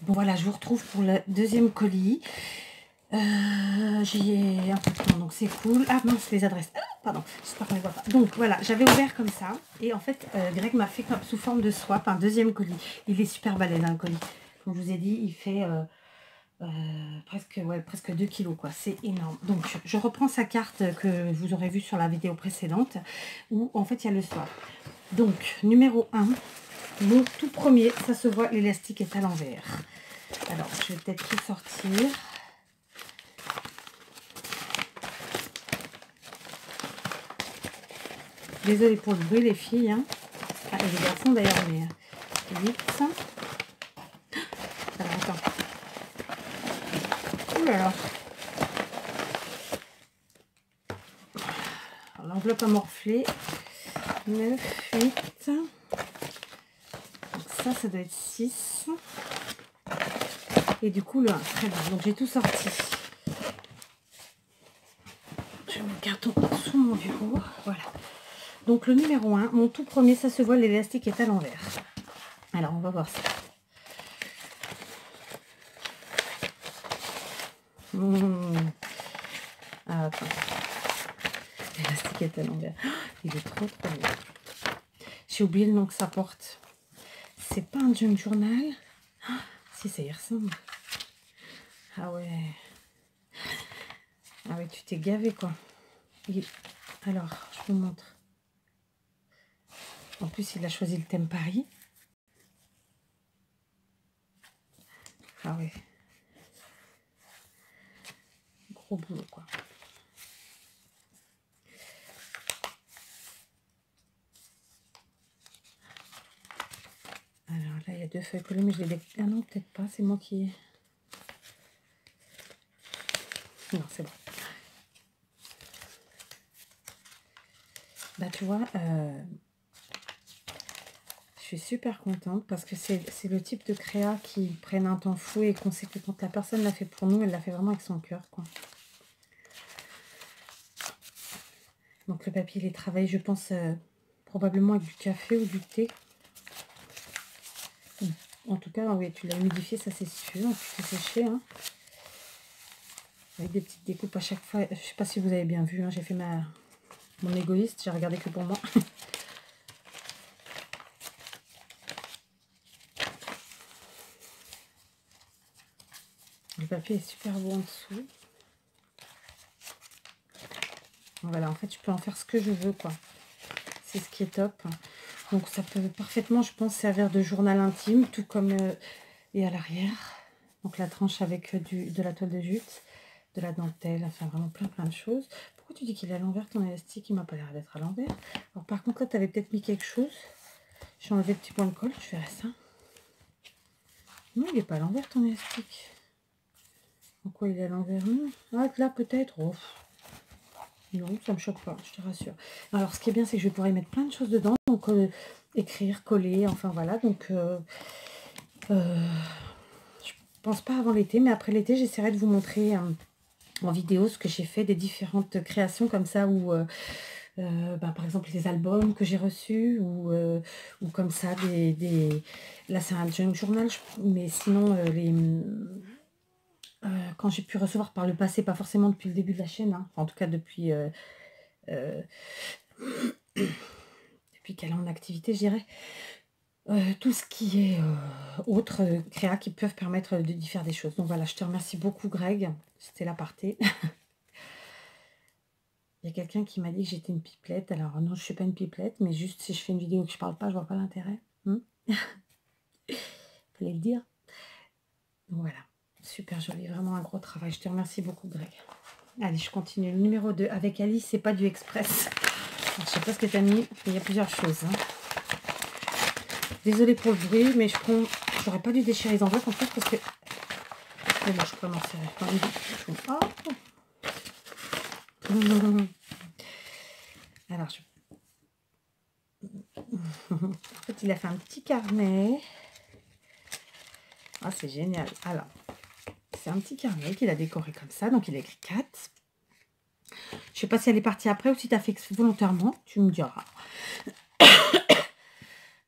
Bon voilà, je vous retrouve pour le deuxième colis. J'y ai un peu de temps, donc c'est cool. Ah mince, les adresses. Ah, pardon, j'espère qu'on les voit pas. Donc voilà, j'avais ouvert comme ça. Et en fait, Greg m'a fait comme sous forme de swap un deuxième colis. Il est super balèze, hein, le colis. Comme je vous ai dit, il fait presque 2 kilos, quoi. C'est énorme. Donc je reprends sa carte que vous aurez vue sur la vidéo précédente, où en fait il y a le swap. Donc, numéro 1, mon tout premier, ça se voit, l'élastique est à l'envers. Alors, je vais peut-être tout sortir. Désolée pour le bruit, les filles. Hein. Ah, et les garçons d'ailleurs, mais vite. Alors, attends. Ouh là là. L'enveloppe a morflé. 9, 8. Donc ça doit être 6. Et du coup, le 1. Très bien. Donc, j'ai tout sorti. Je mets mon carton sous mon bureau. Voilà. Donc, le numéro 1, mon tout premier, ça se voit, l'élastique est à l'envers. Alors, on va voir ça. Ah, attends. L'élastique est à l'envers. Il est trop bien. J'ai oublié le nom que ça porte. C'est pas un junk journal. Si, ça y ressemble. Ah ouais. Ah ouais, tu t'es gavé, quoi. Alors, je vous montre. En plus, il a choisi le thème Paris. Ah ouais. Gros boulot, quoi. Alors là, il y a 2 feuilles collées, mais je les... Ah non, peut-être pas, c'est moi qui... Non, c'est bon. Bah, tu vois, je suis super contente parce que c'est le type de créa qui prennent un temps fou et qu'on sait que quand la personne l'a fait pour nous, elle l'a fait vraiment avec son cœur, quoi. Donc le papier, il est travaillé, je pense, probablement avec du café ou du thé. En tout cas, oui, tu l'as humidifié, ça c'est sûr. Tu fais sécher, hein. Avec des petites découpes à chaque fois. Je sais pas si vous avez bien vu, hein, j'ai fait mon égoïste, j'ai regardé que pour moi. Le papier est super beau en dessous. Voilà, en fait, je peux en faire ce que je veux, quoi. C'est ce qui est top. Donc, ça peut parfaitement, je pense, servir de journal intime, tout comme... et à l'arrière. Donc, la tranche avec de la toile de jute, de la dentelle, enfin, vraiment plein de choses. Pourquoi tu dis qu'il est à l'envers, ton élastique? Il m'a pas l'air d'être à l'envers. Alors, par contre, là, tu avais peut-être mis quelque chose. J'ai enlevé le petit point de colle, je ferai ça. Non, il n'est pas à l'envers, ton élastique. Pourquoi il est à l'envers? Ah, là, peut-être. Oh. Non, ça me choque pas, je te rassure. Alors, ce qui est bien, c'est que je pourrais mettre plein de choses dedans. Donc, écrire, coller, enfin, voilà. Donc, je pense pas avant l'été, mais après l'été, j'essaierai de vous montrer en vidéo ce que j'ai fait, des différentes créations comme ça, où, par exemple, les albums que j'ai reçus, ou comme ça, là, c'est un junk journal, mais sinon, quand j'ai pu recevoir par le passé, pas forcément depuis le début de la chaîne, hein, enfin, en tout cas depuis qu'elle est en activité, je dirais, tout ce qui est autre créa qui peuvent permettre d'y faire des choses. Donc voilà, je te remercie beaucoup, Greg, c'était l'aparté. Il y a quelqu'un qui m'a dit que j'étais une pipelette. Alors non, je ne suis pas une pipelette, mais juste si je fais une vidéo et que je parle pas, je vois pas l'intérêt. Fallait le dire. Donc voilà, super joli, vraiment un gros travail. Je te remercie beaucoup, Greg. Allez, je continue. Le numéro 2, avec Alice, c'est pas du express. Alors, je sais pas ce que tu as mis, il y a plusieurs choses. Hein. Désolée pour le bruit, mais j'aurais pas dû déchirer les enveloppes en fait, parce que... Mais bon, je commence à... Oh. Alors, en fait, il a fait un petit carnet. Ah, c'est génial. Alors, c'est un petit carnet qu'il a décoré comme ça. Donc, il a écrit 4. Je sais pas si elle est partie après ou si tu as fait volontairement. Tu me diras.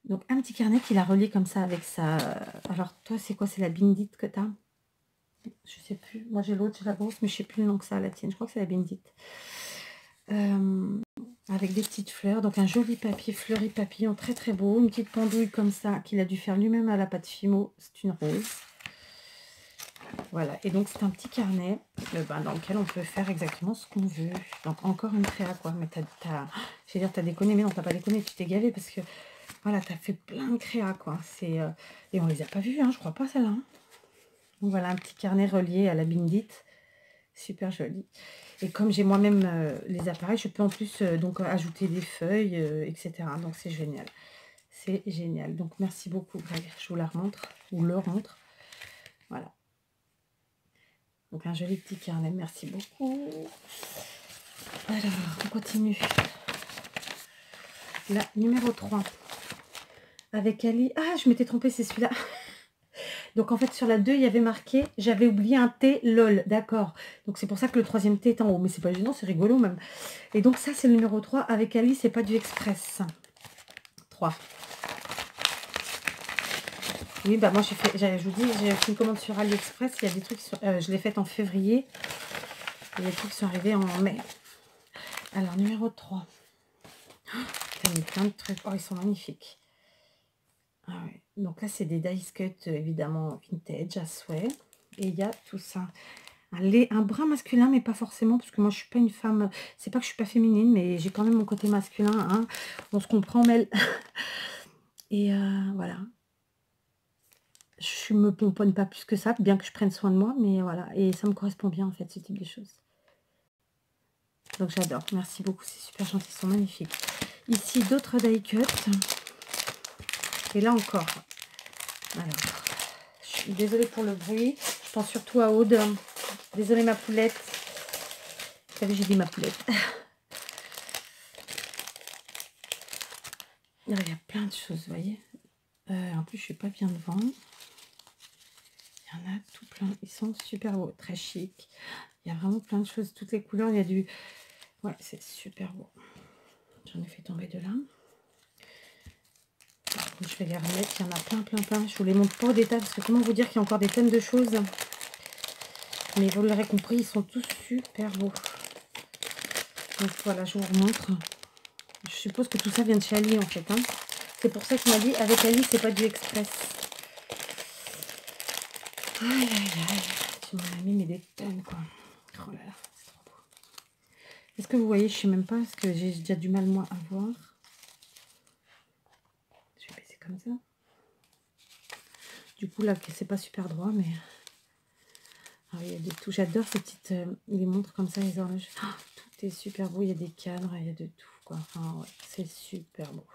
Donc, un petit carnet qu'il a relié comme ça avec sa... Alors, toi, c'est quoi? C'est la Bindit que tu as? Je sais plus. Moi, j'ai l'autre, j'ai la grosse, mais je sais plus le nom que ça, la tienne. Je crois que c'est la Bindit. Avec des petites fleurs. Donc, un joli papier fleuri papillon, très très beau. Une petite pendouille comme ça, qu'il a dû faire lui-même à la pâte Fimo. C'est une rose. Voilà. Et donc, c'est un petit carnet dans lequel on peut faire exactement ce qu'on veut. Donc, encore une créa, quoi. Mais je vais dire, t'as déconné, mais non, t'as pas déconné. Tu t'es gavé parce que... Voilà, tu as fait plein de créas, quoi. Et on les a pas vus, hein, je crois pas, celle-là. Hein. Donc voilà, un petit carnet relié à la Bindit. Super joli. Et comme j'ai moi-même les appareils, je peux en plus donc ajouter des feuilles, etc. Donc c'est génial. C'est génial. Donc merci beaucoup, Greg. Je vous la remontre, ou leur montre. Voilà. Donc un joli petit carnet. Merci beaucoup. Alors, on continue. La numéro 3. Avec Ali. Ah, je m'étais trompée, c'est celui-là. Donc, en fait, sur la 2, il y avait marqué, j'avais oublié un T, lol, d'accord. Donc, c'est pour ça que le troisième T est en haut. Mais c'est pas gênant, c'est rigolo même. Et donc, ça, c'est le numéro 3. Avec Ali, c'est pas du express. 3. Oui, bah moi, je vous dis, j'ai fait une commande sur AliExpress. Il y a des trucs, je l'ai faite en février. Et les trucs sont arrivés en mai. Alors, numéro 3. Oh, t'as mis plein de trucs. Oh, ils sont magnifiques. Ah ouais. Donc là, c'est des dice cut, évidemment, vintage, à souhait. Et il y a tout ça. Un brin masculin, mais pas forcément, parce que moi, je suis pas une femme... C'est pas que je suis pas féminine, mais j'ai quand même mon côté masculin. Hein. On se comprend, Mel. Et voilà. Je me pomponne pas plus que ça, bien que je prenne soin de moi, mais voilà. Et ça me correspond bien, en fait, ce type de choses. Donc, j'adore. Merci beaucoup. C'est super gentil. Ils sont magnifiques. Ici, d'autres die cut. Et là encore. Alors, je suis désolée pour le bruit. Je pense surtout à Aude. Désolée ma poulette. Vous savez, j'ai dit ma poulette. Il y a plein de choses, vous voyez. En plus, je suis pas bien devant. Il y en a tout plein. Ils sont super beaux, très chic. Il y a vraiment plein de choses, toutes les couleurs. Il y a du... Ouais, c'est super beau. J'en ai fait tomber de là. Je vais les remettre. Il y en a plein, plein, plein. Je vous les montre pas au détail parce que comment vous dire qu'il y a encore des tonnes de choses. Mais vous l'aurez compris, ils sont tous super beaux. Donc voilà, je vous remontre. Je suppose que tout ça vient de chez Ali en fait. Hein. C'est pour ça qu'il m'a dit, avec Ali, c'est pas du express. Aïe, aïe, aïe. Tu m'en as mis mais des tonnes quoi. Oh là là, c'est trop beau. Est-ce que vous voyez, je sais même pas, parce que j'ai déjà du mal moi à voir. Je vais baisser comme ça. Du coup là, c'est pas super droit, mais... Ah, il y a des tout. J'adore ces petites... les montres comme ça, les horloges. Oh, tout est super beau, il y a des cadres, il y a de tout quoi. Enfin ouais, c'est super beau.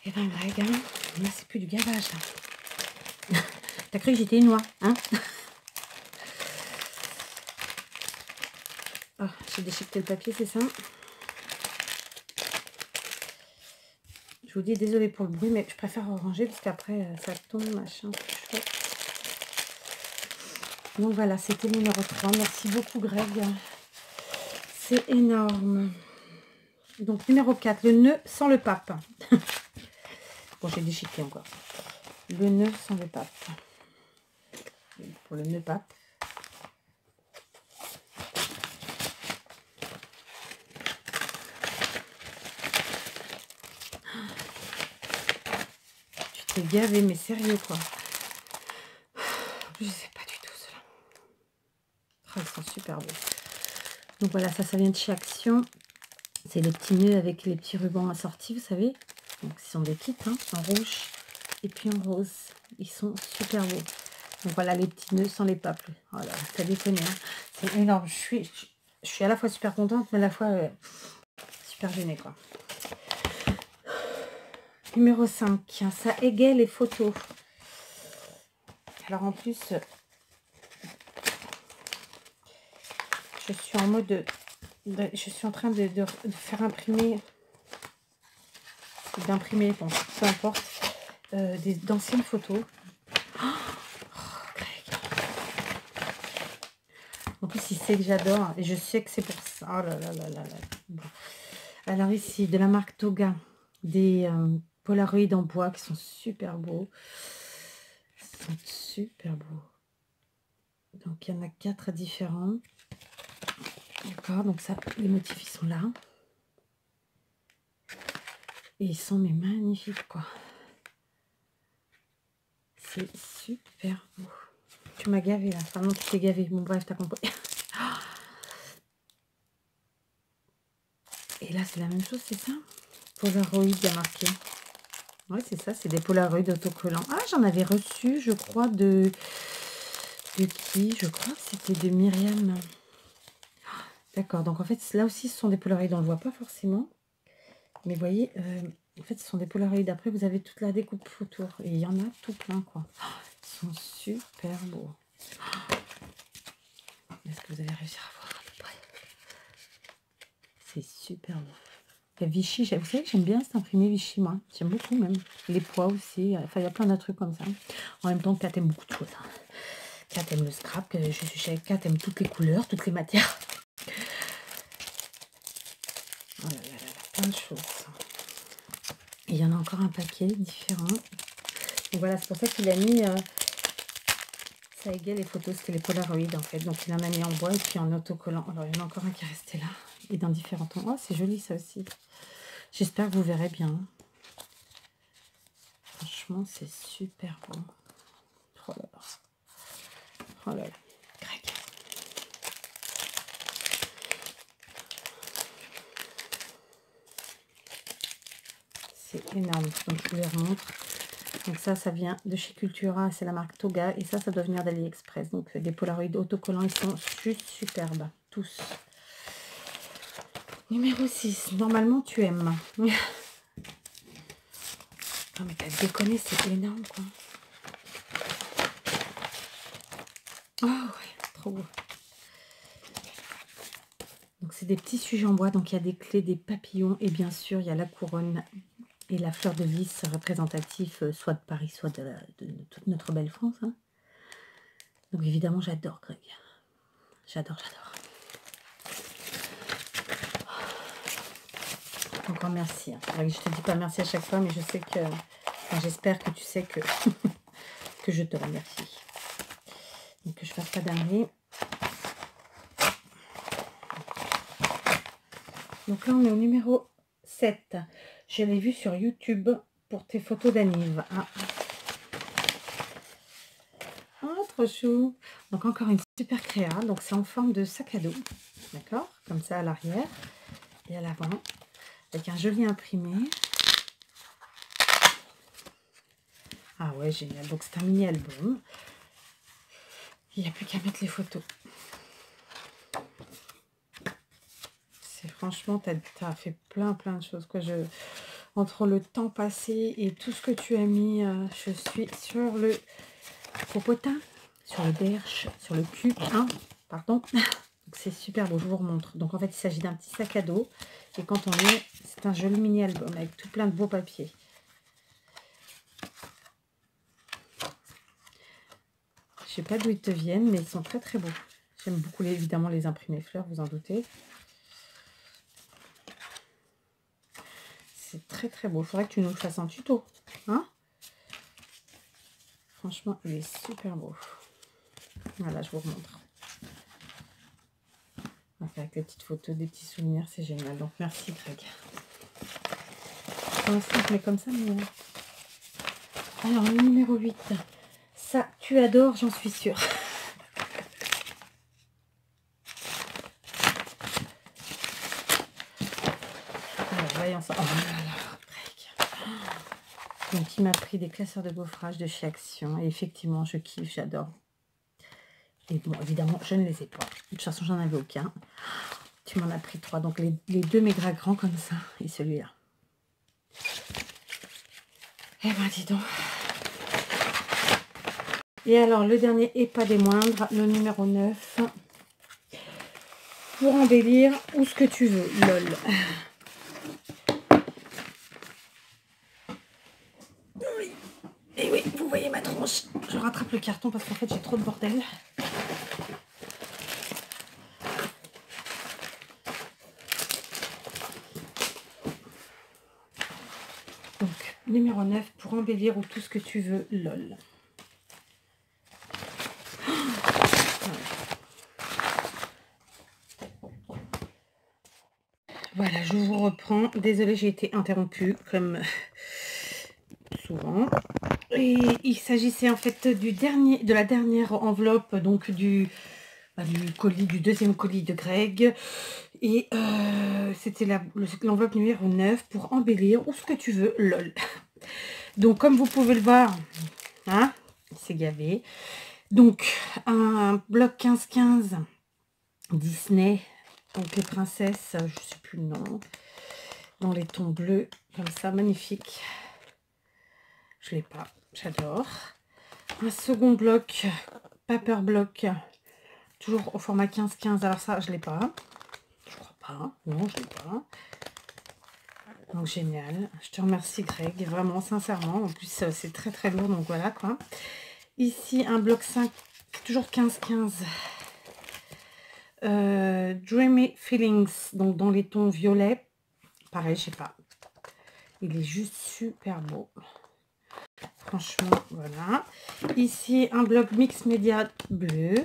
Et ben Greg, hein, là c'est plus du gavage. T'as cru que j'étais une noix, hein? Oh, j'ai déchiqueté le papier, c'est ça. Je vous dis désolé pour le bruit, mais je préfère ranger parce qu'après ça tombe, machin. Donc voilà, c'était le numéro 3. Merci beaucoup Greg. C'est énorme. Donc numéro 4, le nœud sans le pape. Bon, j'ai déchiqueté encore. Le nœud sans le pape. Pour le nœud pape. Tu t'es gavé, mais sérieux quoi. Je sais pas du tout cela. Oh, ils sont super beaux. Donc voilà, ça vient de chez Action. C'est les petits nœuds avec les petits rubans assortis, vous savez. Donc ce sont des kits, hein, en rouge et puis en rose. Ils sont super beaux. Donc voilà les petits nœuds sans les papes. Voilà, ça déconne. Hein. C'est énorme. Je suis à la fois super contente, mais à la fois super gênée, quoi. Numéro 5, ça égaye les photos. Alors en plus, je suis en mode je suis en train de faire imprimer, bon, peu importe, d'anciennes photos. Greg. En plus, il sait que j'adore et je sais que c'est pour ça. Oh là là là là là. Bon. Alors ici, de la marque Toga. des Polaroid en bois qui sont super beaux. Ils sont super beaux. Donc, il y en a 4 différents. D'accord, donc ça, les motifs, ils sont là. Et ils sont mais magnifiques, quoi. C'est super beau. Tu m'as gavé, là. Enfin, non, tu t'es gavé. Bon, bref, t'as compris. Et là, c'est la même chose, c'est ça? Polaroid, il y a marqué. Ouais, c'est ça, c'est des Polaroid autocollants. Ah, j'en avais reçu, je crois, de qui? Je crois que c'était de Myriam. D'accord, donc en fait, là aussi, ce sont des Polaroid, on ne le voit pas forcément. Mais vous voyez, en fait, ce sont des Polaroid. Après, vous avez toute la découpe autour. Et il y en a tout plein, quoi. Ils sont super beaux. Est-ce que vous allez réussir à voir à peu près? C'est super beau. Il y a Vichy, vous savez que j'aime bien cet imprimé Vichy, moi. J'aime beaucoup même. Les poids aussi. Enfin, il y a plein de trucs comme ça. En même temps, Kat aime beaucoup de choses. Hein. Kat aime le scrap. Je suis chez Kat, aime toutes les couleurs, toutes les matières. Oh là là là, plein de choses. Et il y en a encore un paquet différent. Donc voilà, c'est pour ça qu'il a mis... ça égale les photos, c'était les Polaroid en fait. Donc il en a mis en bois et puis en autocollant. Alors il y en a encore un qui est resté là. Et dans différents tons. Oh, c'est joli ça aussi. J'espère que vous verrez bien. Franchement, c'est super beau. Oh là là. Oh là là. Greg. C'est énorme. Donc je vous les remontre. Donc ça vient de chez Cultura. C'est la marque Toga. Et ça doit venir d'AliExpress. Donc des Polaroid autocollants. Ils sont juste superbes. Tous. Numéro 6. Normalement, tu aimes. Non mais t'as déconné, c'est énorme quoi. Oh ouais, trop beau. Donc c'est des petits sujets en bois, donc il y a des clés, des papillons et bien sûr il y a la couronne et la fleur de lys représentatif soit de Paris, soit de toute notre belle France. Hein. Donc évidemment j'adore Greg. J'adore, j'adore. Encore merci. Hein. Je te dis pas merci à chaque fois, mais je sais que... Enfin, j'espère que tu sais que, que je te remercie. Donc que je fasse pas d'arrêt. Donc là, on est au numéro 7. Je l'ai vu sur YouTube pour tes photos d'anniv. Ah. Oh, trop chou. Donc encore une super créa. Donc c'est en forme de sac à dos. D'accord? Comme ça à l'arrière et à l'avant. Avec un joli imprimé. Ah ouais, génial. Donc c'est un mini album. Il n'y a plus qu'à mettre les photos. Franchement, tu as fait plein de choses. Quoi. Entre le temps passé et tout ce que tu as mis, je suis sur le popotin, sur le berche, sur le cul, hein, pardon. C'est super beau, je vous remontre. Donc en fait, il s'agit d'un petit sac à dos. Et quand on est, c'est un joli mini album avec tout plein de beaux papiers. Je sais pas d'où ils te viennent, mais ils sont très beaux. J'aime beaucoup évidemment les imprimés fleurs, vous en doutez. C'est très beau. Il faudrait que tu nous le fasses en tuto. Hein? Franchement, il est super beau. Voilà, je vous remontre. Avec les petites photos, des petits souvenirs, c'est génial. Donc, merci Greg. Pour l'instant, je mets comme ça, mais... Alors, le numéro 8. Ça, tu adores, j'en suis sûre. Alors, voyons ça. Oh là là, Greg. Donc, il m'a pris des classeurs de gaufrage de chez Action. Et effectivement, je kiffe, j'adore. Et bon, évidemment, je ne les ai pas. De toute façon, j'en avais aucun. Tu m'en as pris 3. Donc, les 2 méga grands comme ça. Et celui-là. Eh ben, dis donc. Et alors, le dernier et pas des moindres, le numéro 9. Pour embellir ou ce que tu veux. Lol. Oui. Et oui, vous voyez ma tronche. Je rattrape le carton parce qu'en fait, j'ai trop de bordel. numéro 9 pour embellir ou tout ce que tu veux, lol. Voilà, je vous reprends. Désolée, j'ai été interrompue, comme souvent. Et il s'agissait en fait de la dernière enveloppe, donc du colis, du deuxième colis de Greg. Et c'était l'enveloppe numéro 9 pour embellir ou ce que tu veux, lol. Donc, comme vous pouvez le voir, hein, c'est gavé. Donc, un bloc 15-15 Disney. Donc, les princesses, je sais plus le nom. Dans les tons bleus, comme ça, magnifique. Je l'ai pas, j'adore. Un second bloc, paper block, toujours au format 15-15. Alors ça, je l'ai pas. Je crois pas. Non, je l'ai pas. Donc, génial. Je te remercie, Greg. Vraiment, sincèrement. En plus, c'est très, très lourd. Donc, voilà, quoi. Ici, un bloc 5, toujours 15-15. Dreamy Feelings. Donc, dans les tons violets. Pareil, je sais pas. Il est juste super beau. Franchement, voilà. Ici, un bloc mix média bleu.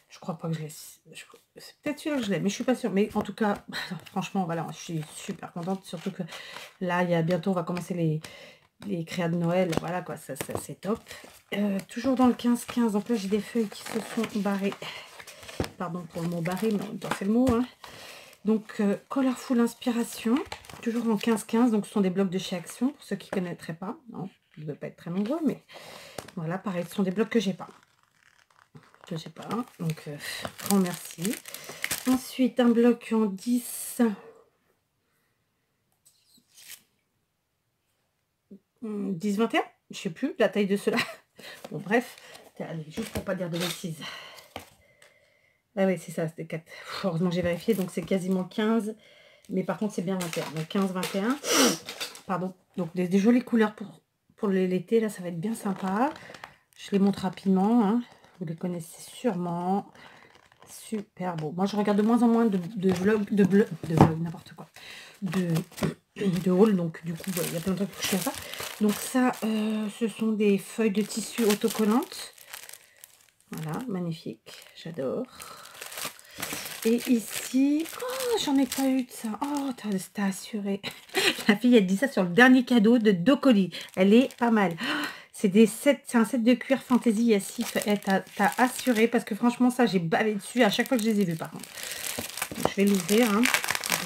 Je crois pas que je l'ai. C'est peut-être celui-là que je l'ai, mais je suis pas sûre. Mais en tout cas, franchement, voilà, je suis super contente. Surtout que là, il y a bientôt, on va commencer les créas de Noël. Voilà, quoi, ça c'est top. Toujours dans le 15-15. Donc là, j'ai des feuilles qui se sont barrées. Pardon pour le mot barré, mais en même temps, c'est le mot, hein. Donc, Colorful Inspiration, toujours en 15-15. Donc, ce sont des blocs de chez Action, pour ceux qui ne connaîtraient pas. Non, ils ne doivent pas être très nombreux, mais voilà, pareil, ce sont des blocs que j'ai pas. Donc, grand merci. Ensuite, un bloc en 10. 10-21, je sais plus la taille de cela. Bon, bref, allez, juste pour pas dire de bêtises. Ah oui, c'est ça, c'était 4. Heureusement, j'ai vérifié, donc c'est quasiment 15. Mais par contre, c'est bien 21. Donc 15-21. Pardon. Donc des jolies couleurs pour l'été. Là, ça va être bien sympa. Je les montre rapidement. Hein. Vous les connaissez sûrement. Super beau. Moi, je regarde de moins en moins de vlogs, n'importe quoi. De haul. Donc, du coup, il y a plein de trucs que je fais pas. Donc ça, ce sont des feuilles de tissu autocollantes. Voilà, magnifique. J'adore. Et ici, oh, j'en ai pas eu de ça. Oh, t'as assuré. La fille, elle dit ça sur le dernier cadeau de Docoli. Elle est pas mal. C'est un set de cuir fantasy Yassif. T'as assuré parce que franchement, ça, j'ai bavé dessus à chaque fois que je les ai vus, par contre. Donc, je vais l'ouvrir. Hein.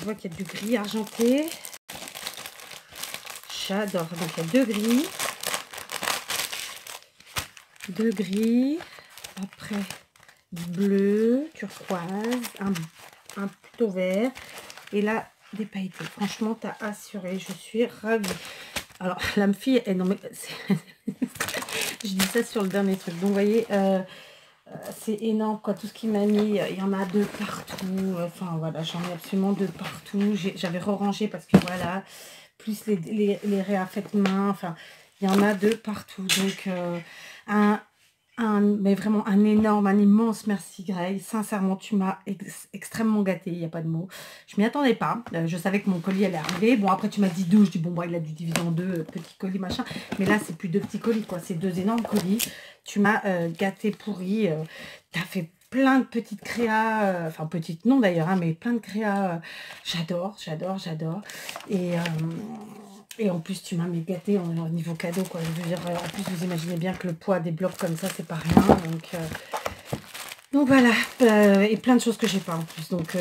Je vois qu'il y a du gris argenté. J'adore. Donc, il y a deux gris. Deux gris. Après, du bleu, turquoise, un plutôt vert. Et là, des pailletés. Franchement, t'as assuré. Je suis ravie. Alors, la fille, elle, non mais... je dis ça sur le dernier truc. Donc, vous voyez, c'est énorme, quoi. Tout ce qu'il m'a mis, il y en a de partout. Enfin, voilà, j'en ai absolument de partout. J'avais re-rangé parce que, voilà, plus les réaffects main. Enfin, il y en a de partout. Donc, mais vraiment un énorme, un immense merci Greg. Sincèrement, tu m'as extrêmement gâté, il n'y a pas de mots. Je m'y attendais pas. Je savais que mon colis allait arriver. Bon, après tu m'as dit deux. Je dis bon, bah, il a dû diviser en deux petits colis, machin. Mais là, c'est plus deux petits colis, quoi. C'est deux énormes colis. Tu m'as gâté, pourri. Tu as fait plein de petites créas. Enfin, petites non d'ailleurs, hein, mais plein de créas. J'adore, j'adore, j'adore. Et en plus, tu m'as gâté au niveau cadeau, quoi. Je veux dire, en plus, vous imaginez bien que le poids des blocs comme ça, c'est pas rien. Donc voilà. Et plein de choses que j'ai pas en plus. Donc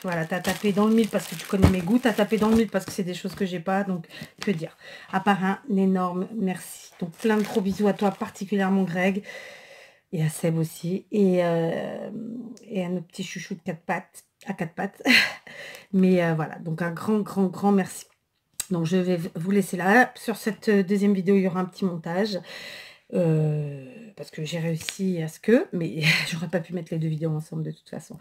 voilà, t'as tapé dans le mille parce que tu connais mes goûts. T'as tapé dans le mille parce que c'est des choses que j'ai pas. Donc, que dire. À part un énorme merci. Donc, plein de gros bisous à toi, particulièrement Greg. Et à Seb aussi. Et à nos petits chouchous de quatre pattes. À quatre pattes. Mais voilà. Donc, un grand, grand, grand merci. Donc, je vais vous laisser là. Sur cette deuxième vidéo, il y aura un petit montage. Parce que j'ai réussi à ce que... Mais j'aurais pas pu mettre les deux vidéos ensemble de toute façon.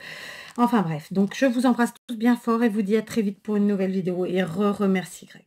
Enfin, bref. Donc, je vous embrasse tous bien fort et vous dis à très vite pour une nouvelle vidéo. Et remercie Greg.